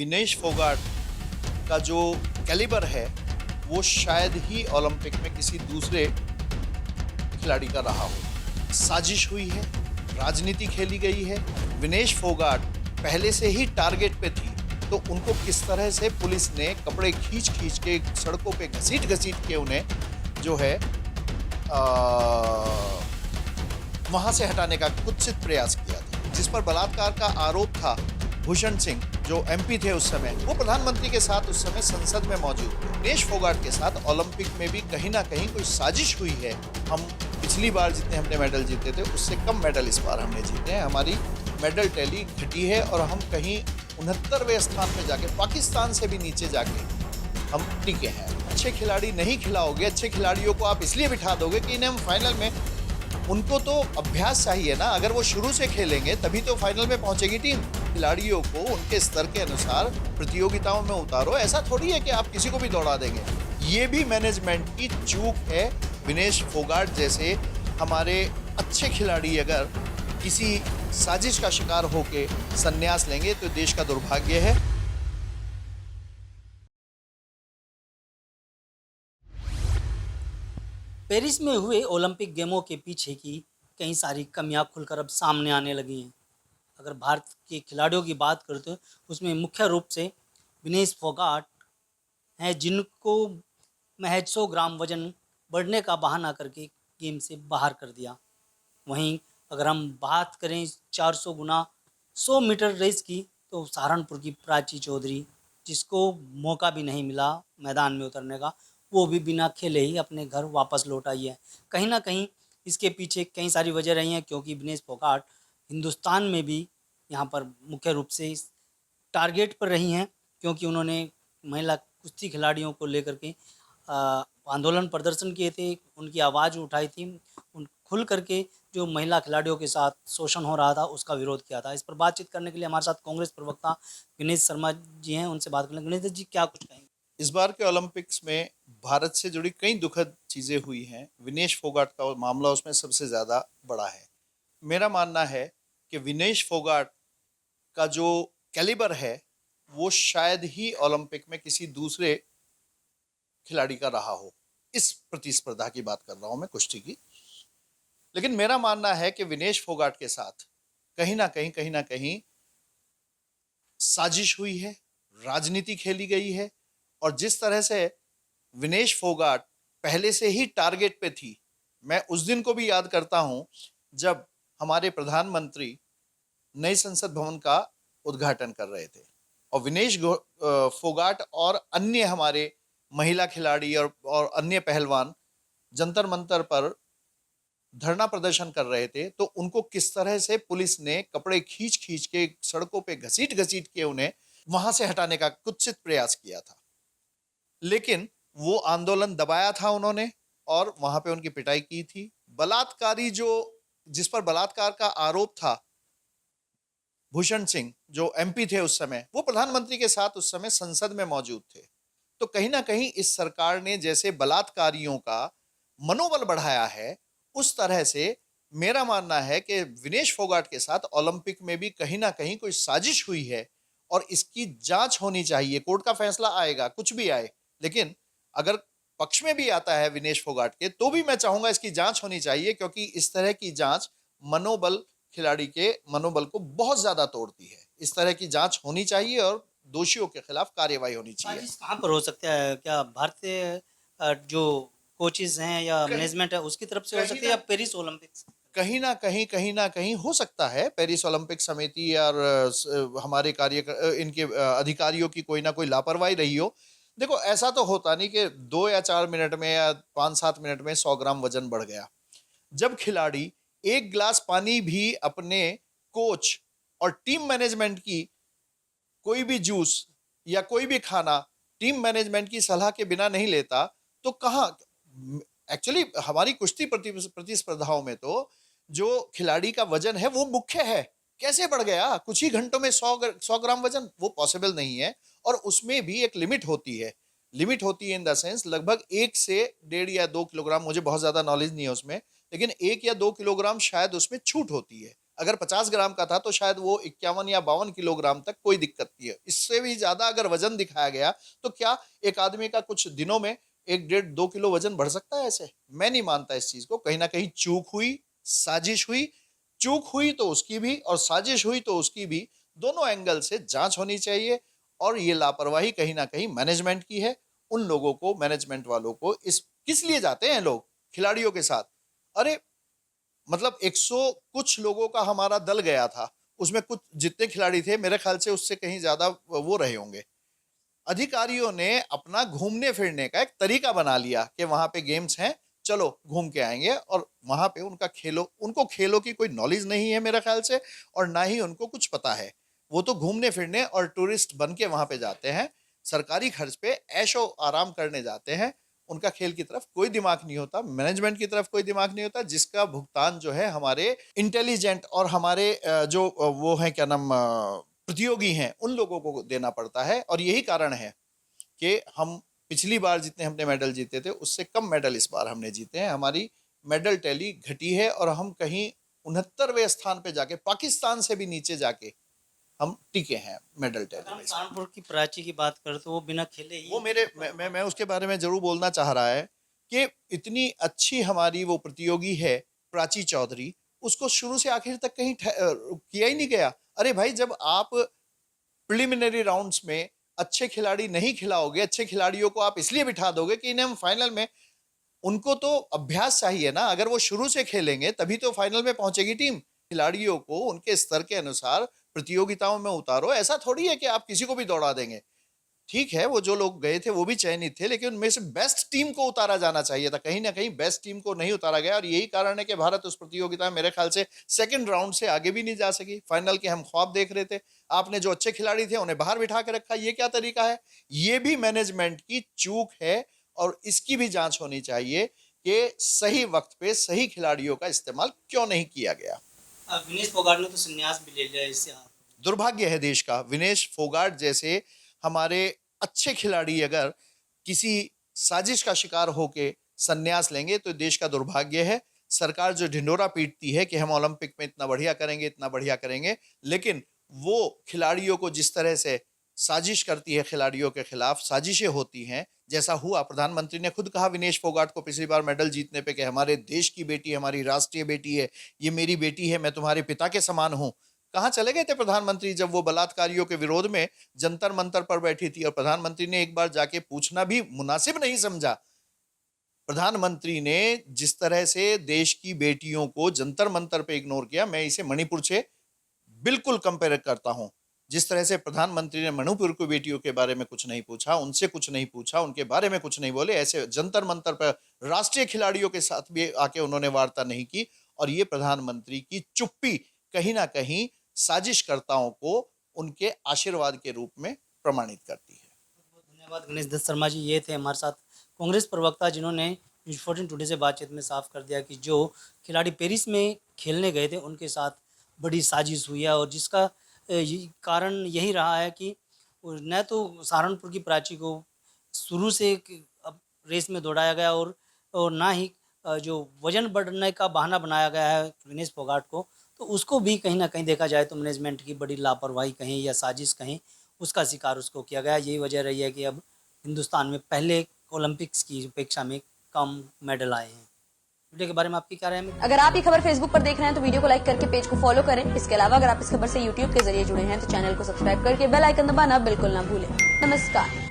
विनेश फोगाट का जो कैलिबर है वो शायद ही ओलंपिक में किसी दूसरे खिलाड़ी का रहा हो। साजिश हुई है, राजनीति खेली गई है। विनेश फोगाट पहले से ही टारगेट पे थी, तो उनको किस तरह से पुलिस ने कपड़े खींच खींच के सड़कों पे घसीट घसीट के उन्हें जो है वहां से हटाने का कुत्सित प्रयास किया था। जिस पर बलात्कार का आरोप था, भूषण सिंह जो एमपी थे उस समय, वो प्रधानमंत्री के साथ उस समय संसद में मौजूद थे। विनेश फोगाट के साथ ओलंपिक में भी कहीं ना कहीं कोई साजिश हुई है। हम पिछली बार जितने हमने मेडल जीते थे उससे कम मेडल इस बार हमने जीते हैं। हमारी मेडल टैली घटी है और हम कहीं 69वें स्थान पे जाके, पाकिस्तान से भी नीचे जाके हम टिके हैं। अच्छे खिलाड़ी नहीं खिलाओगे, अच्छे खिलाड़ियों को आप इसलिए बिठा दोगे कि इन्हें हम फाइनल में, उनको तो अभ्यास चाहिए ना। अगर वो शुरू से खेलेंगे तभी तो फाइनल में पहुंचेगी टीम। खिलाड़ियों को उनके स्तर के अनुसार प्रतियोगिताओं में उतारो। ऐसा थोड़ी है कि आप किसी को भी दौड़ा देंगे। ये भी मैनेजमेंट की चूक है। विनेश फोगाट जैसे हमारे अच्छे खिलाड़ी अगर किसी साजिश का शिकार होके संन्यास लेंगे तो देश का दुर्भाग्य है। पेरिस में हुए ओलंपिक गेमों के पीछे की कई सारी कमियां खुलकर अब सामने आने लगी हैं। अगर भारत के खिलाड़ियों की बात करते हैं उसमें मुख्य रूप से विनेश फोगाट हैं, जिनको महज 100 ग्राम वजन बढ़ने का बहाना करके गेम से बाहर कर दिया। वहीं अगर हम बात करें 400 गुना 100 मीटर रेस की, तो सहारनपुर की प्राची चौधरी, जिसको मौका भी नहीं मिला मैदान में उतरने का, वो भी बिना खेले ही अपने घर वापस लौट आई है। कहीं ना कहीं इसके पीछे कई सारी वजह रही हैं, क्योंकि विनेश फोगाट हिंदुस्तान में भी यहाँ पर मुख्य रूप से इस टारगेट पर रही हैं, क्योंकि उन्होंने महिला कुश्ती खिलाड़ियों को लेकर के आंदोलन प्रदर्शन किए थे, उनकी आवाज़ उठाई थी, उन खुल करके जो महिला खिलाड़ियों के साथ शोषण हो रहा था उसका विरोध किया था। इस पर बातचीत करने के लिए हमारे साथ कांग्रेस प्रवक्ता गणेश शर्मा जी हैं, उनसे बात करें। गणेश जी, क्या कुछ कहेंगे? इस बार के ओलंपिक्स में भारत से जुड़ी कई दुखद चीजें हुई हैं। विनेश फोगाट का मामला उसमें सबसे ज्यादा बड़ा है। मेरा मानना है कि विनेश फोगाट का जो कैलिबर है वो शायद ही ओलंपिक में किसी दूसरे खिलाड़ी का रहा हो। इस प्रतिस्पर्धा की बात कर रहा हूं मैं, कुश्ती की। लेकिन मेरा मानना है कि विनेश फोगाट के साथ कहीं ना कहीं साजिश हुई है, राजनीति खेली गई है। और जिस तरह से विनेश फोगाट पहले से ही टारगेट पे थी, मैं उस दिन को भी याद करता हूं जब हमारे प्रधानमंत्री नए संसद भवन का उद्घाटन कर रहे थे और विनेश फोगाट और अन्य हमारे महिला खिलाड़ी और अन्य पहलवान जंतर मंतर पर धरना प्रदर्शन कर रहे थे, तो उनको किस तरह से पुलिस ने कपड़े खींच खींच के सड़कों पे घसीट घसीट के उन्हें वहां से हटाने का कुत्सित प्रयास किया था। लेकिन वो आंदोलन दबाया था उन्होंने और वहां पे उनकी पिटाई की थी। बलात्कारी जो, जिस पर बलात्कार का आरोप था, भूषण सिंह जो एमपी थे उस समय, वो प्रधानमंत्री के साथ उस समय संसद में मौजूद थे। तो कहीं ना कहीं इस सरकार ने जैसे बलात्कारियों का मनोबल बढ़ाया है, उस तरह से मेरा मानना है कि विनेश फोगाट के साथ ओलंपिक में भी कहीं ना कहीं कोई साजिश हुई है और इसकी जांच होनी चाहिए। कोर्ट का फैसला आएगा, कुछ भी आए, लेकिन अगर पक्ष में भी आता है विनेश फोगाट के, तो भी मैं चाहूंगा इसकी जांच होनी चाहिए, क्योंकि इस तरह की जांच मनोबल, खिलाड़ी के मनोबल को बहुत ज्यादा तोड़ती है। इस तरह की जांच होनी चाहिए और दोषियों के खिलाफ कार्यवाही होनी चाहिए। साजिश कहाँ पर हो सकता है? क्या भारतीय जो कोचेज हैं या कहीं मैनेजमेंट है उसकी तरफ से हो सकती है, या पेरिस ओलंपिक्स? कहीं ना कहीं हो सकता है पेरिस ओलंपिक समिति और हमारे इनके अधिकारियों की कोई ना कोई लापरवाही रही हो। देखो, ऐसा तो होता नहीं कि 2 या 4 मिनट में या 5-7 मिनट में 100 ग्राम वजन बढ़ गया। जब खिलाड़ी एक गिलास पानी भी अपने कोच और टीम मैनेजमेंट की, कोई भी जूस या कोई भी खाना टीम मैनेजमेंट की सलाह के बिना नहीं लेता, तो कहाँ, एक्चुअली हमारी कुश्ती प्रतिस्पर्धाओं में तो जो खिलाड़ी का वजन है वो मुख्य है। कैसे बढ़ गया कुछ ही घंटों में 100 ग्राम वजन? वो पॉसिबल नहीं है। और उसमें भी एक लिमिट होती है। लिमिट होती है इन द सेंस लगभग 1 से 1.5 या 2 किलोग्राम, मुझे बहुत ज्यादा नॉलेज नहीं है उसमें, लेकिन 1 या 2 किलोग्राम शायद उसमें छूट होती है। अगर 50 ग्राम का था तो शायद वो 51 या 52 किलोग्राम तक कोई दिक्कत नहीं है। इससे भी ज्यादा अगर वजन दिखाया गया तो क्या एक आदमी का कुछ दिनों में 1-1.5-2 किलो वजन बढ़ सकता है? ऐसे मैं नहीं मानता इस चीज को। कहीं ना कहीं चूक हुई, साजिश हुई। चूक हुई तो उसकी भी और साजिश हुई तो उसकी भी, दोनों एंगल से जांच होनी चाहिए। और ये लापरवाही कहीं ना कहीं मैनेजमेंट की है। उन लोगों को, मैनेजमेंट वालों को, इस किस लिए जाते हैं लोग खिलाड़ियों के साथ? अरे मतलब 100 कुछ लोगों का हमारा दल गया था, उसमें कुछ जितने खिलाड़ी थे मेरे ख्याल से उससे कहीं ज्यादा वो रहे होंगे। अधिकारियों ने अपना घूमने फिरने का एक तरीका बना लिया कि वहां पे गेम्स हैं, चलो घूम के आएंगे। और वहां पे उनको खेलों की कोई नॉलेज नहीं है मेरे ख्याल से, और ना ही उनको कुछ पता है। वो तो घूमने फिरने और टूरिस्ट बन के वहां पे जाते हैं, सरकारी खर्च पे ऐशो आराम करने जाते हैं। उनका खेल की तरफ कोई दिमाग नहीं होता, मैनेजमेंट की तरफ कोई दिमाग नहीं होता, जिसका भुगतान जो है हमारे इंटेलिजेंट और हमारे जो वो है क्या नाम प्रतियोगी हैं उन लोगों को देना पड़ता है। और यही कारण है कि हम पिछली बार जितने हमने मेडल जीते थे उससे कम मेडल इस बार हमने जीते हैं। हमारी मेडल टैली घटी है और हम कहीं 69वें स्थान पे जाके, पाकिस्तान से भी नीचे जाके हम टिके हैं मेडल टैली हम में। सहारनपुर की प्राची की बात करें तो वो बिना खेले ही वो मेरे मैं उसके बारे में जरूर बोलना चाह रहा है कि इतनी अच्छी हमारी वो प्रतियोगी है प्राची चौधरी, उसको शुरू से आखिर तक कहीं किया ही नहीं गया। अरे भाई, जब आप प्रिलिमिनरी राउंड्स में अच्छे खिलाड़ी नहीं खिलाओगे, अच्छे खिलाड़ियों को आप इसलिए बिठा दोगे कि इन्हें हम फाइनल में, उनको तो अभ्यास चाहिए ना। अगर वो शुरू से खेलेंगे तभी तो फाइनल में पहुंचेगी टीम। खिलाड़ियों को उनके स्तर के अनुसार प्रतियोगिताओं में उतारो। ऐसा थोड़ी है कि आप किसी को भी दौड़ा देंगे। ठीक है, वो जो लोग गए थे वो भी चयनित थे, लेकिन उनमें से बेस्ट टीम को उतारा जाना चाहिए था। कहीं ना कहीं बेस्ट टीम को नहीं उतारा गया और यही कारण है कि भारत उस प्रतियोगिता में मेरे ख्याल से सेकंड राउंड से आगे भी नहीं जा सकी। फाइनल के हम ख्वाब देख रहे थे, आपने जो अच्छे खिलाड़ी थे उन्हें बाहर बिठा के रखा। ये क्या तरीका है? ये भी मैनेजमेंट की चूक है और इसकी भी जांच होनी चाहिए कि सही वक्त पे सही खिलाड़ियों का इस्तेमाल क्यों नहीं किया गया। विनेश फोगाट ने तो संन्यास भी ले लिया इससे। दुर्भाग्य है देश का। विनेश फोगाट जैसे हमारे अच्छे खिलाड़ी अगर किसी साजिश का शिकार होके संन्यास लेंगे तो देश का दुर्भाग्य है। सरकार जो ढिंडोरा पीटती है कि हम ओलंपिक में इतना बढ़िया करेंगे, इतना बढ़िया करेंगे, लेकिन वो खिलाड़ियों को जिस तरह से साजिश करती है, खिलाड़ियों के खिलाफ साजिशें होती हैं, जैसा हुआ। प्रधानमंत्री ने खुद कहा विनेश फोगाट को पिछली बार मेडल जीतने पे कि हमारे देश की बेटी, हमारी राष्ट्रीय बेटी है, ये मेरी बेटी है, मैं तुम्हारे पिता के समान हूं। कहां चले गए थे प्रधानमंत्री जब वो बलात्कारियों के विरोध में जंतर मंतर पर बैठी थी? और प्रधानमंत्री ने एक बार जाके पूछना भी मुनासिब नहीं समझा। प्रधानमंत्री ने जिस तरह से देश की बेटियों को जंतर मंतर पे इग्नोर किया, मैं इसे मणिपुर से बिल्कुल कंपेयर करता हूं। जिस तरह से प्रधानमंत्री ने मणिपुर की बेटियों के बारे में कुछ नहीं पूछा, उनसे कुछ नहीं पूछा, उनके बारे में कुछ नहीं बोले, ऐसे जंतर मंतर पर राष्ट्रीय खिलाड़ियों के साथ भी आके उन्होंने वार्ता नहीं की। और ये प्रधानमंत्री की चुप्पी कहीं ना कहीं साजिशकर्ताओं को उनके आशीर्वाद के रूप में प्रमाणित करती है। बहुत धन्यवाद गणेश दत्त शर्मा जी। ये थे हमारे साथ कांग्रेस प्रवक्ता जिन्होंने न्यूज़ 14 टुडे से बातचीत में साफ कर दिया कि जो खिलाड़ी पेरिस में खेलने गए थे उनके साथ बड़ी साजिश हुई है और जिसका कारण यही रहा है कि न तो सहारनपुर की प्राची को शुरू से अब रेस में दौड़ाया गया और ना ही जो वजन बढ़ने का बहाना बनाया गया है विनेश फोगाट को, तो उसको भी कहीं ना कहीं देखा जाए तो मैनेजमेंट की बड़ी लापरवाही कहीं या साजिश कहीं, उसका शिकार उसको किया गया। यही वजह रही है कि अब हिंदुस्तान में पहले ओलंपिक्स की अपेक्षा में कम मेडल आए हैं। वीडियो के बारे में आपकी क्या राय है? अगर आप ये खबर फेसबुक पर देख रहे हैं तो वीडियो को लाइक करके पेज को फॉलो करें। इसके अलावा अगर आप इस खबर से यूट्यूब के जरिए जुड़े हैं तो चैनल को सब्सक्राइब करके बेल आइकन दबाना बिल्कुल ना भूलें। नमस्कार।